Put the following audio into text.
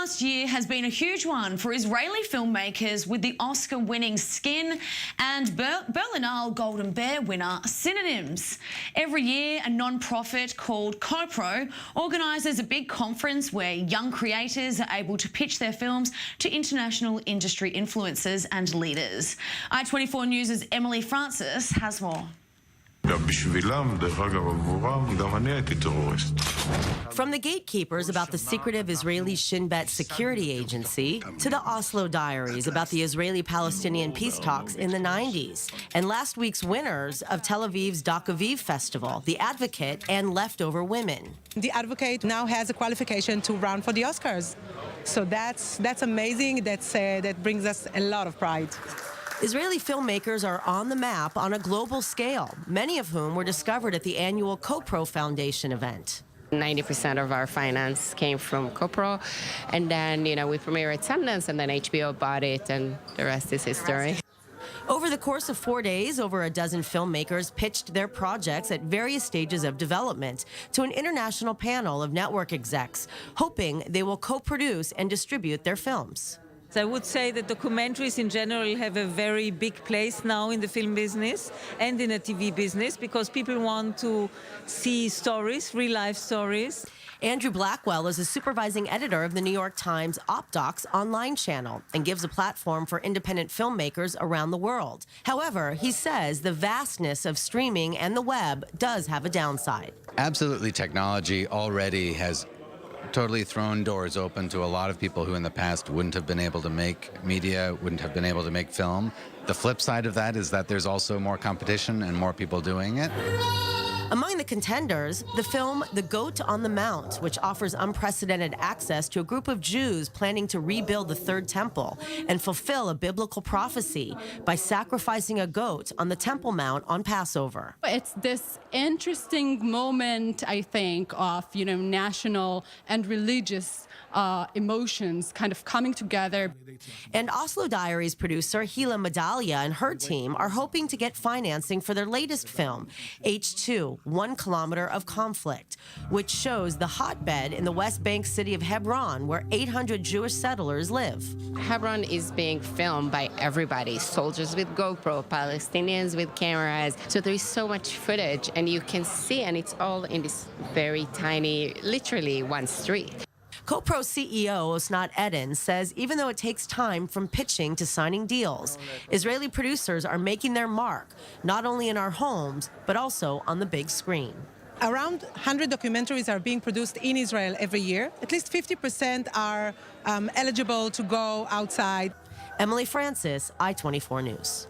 past year has been a huge one for Israeli filmmakers with the Oscar-winning Skin and Berlinale Golden Bear winner synonyms. Every year, a non-profit called CoPro organises a big conference where young creators are able to pitch their films to international industry influencers and leaders. I24 News' Emily Francis has more. From the gatekeepers about the secretive Israeli Shin Bet security agency to the Oslo Diaries about the Israeli-Palestinian peace talks in the 90s, and last week's winners of Tel Aviv's Doc Aviv Festival, The Advocate and Leftover Women. The Advocate now has a qualification to run for the Oscars. So that's amazing. That brings us a lot of pride. Israeli filmmakers are on the map on a global scale, many of whom were discovered at the annual CoPro Foundation event. 90% of our finance came from CoPro, and then, we premiered at Sundance, and then HBO bought it, and the rest is history. Over the course of 4 days, over a dozen filmmakers pitched their projects at various stages of development to an international panel of network execs, hoping they will co-produce and distribute their films. I would say that documentaries in general have a very big place now in the film business and in the TV business because people want to see stories, real-life stories. Andrew Blackwell is a supervising editor of the New York Times OpDocs online channel and gives a platform for independent filmmakers around the world. However, he says the vastness of streaming and the web does have a downside. Absolutely, technology already has totally thrown doors open to a lot of people who in the past wouldn't have been able to make media, wouldn't have been able to make film. The flip side of that is that there's also more competition and more people doing it. Among the contenders, the film The Goat on the Mount, which offers unprecedented access to a group of Jews planning to rebuild the Third Temple and fulfill a biblical prophecy by sacrificing a goat on the Temple Mount on Passover. It's this interesting moment, I think, of, national and religious emotions kind of coming together. And Oslo Diaries producer Hila Medalia and her team are hoping to get financing for their latest film, H2, 1 Kilometer of Conflict, which shows the hotbed in the West Bank city of Hebron, where 800 Jewish settlers live. Hebron is being filmed by everybody, soldiers with GoPro, Palestinians with cameras. So there is so much footage, and you can see, and it's all in this very tiny, literally one street. CoPro CEO Osnat Eden says even though it takes time from pitching to signing deals, Israeli producers are making their mark, not only in our homes, but also on the big screen. Around 100 documentaries are being produced in Israel every year. At least 50% are eligible to go outside. Emily Francis, I24 News.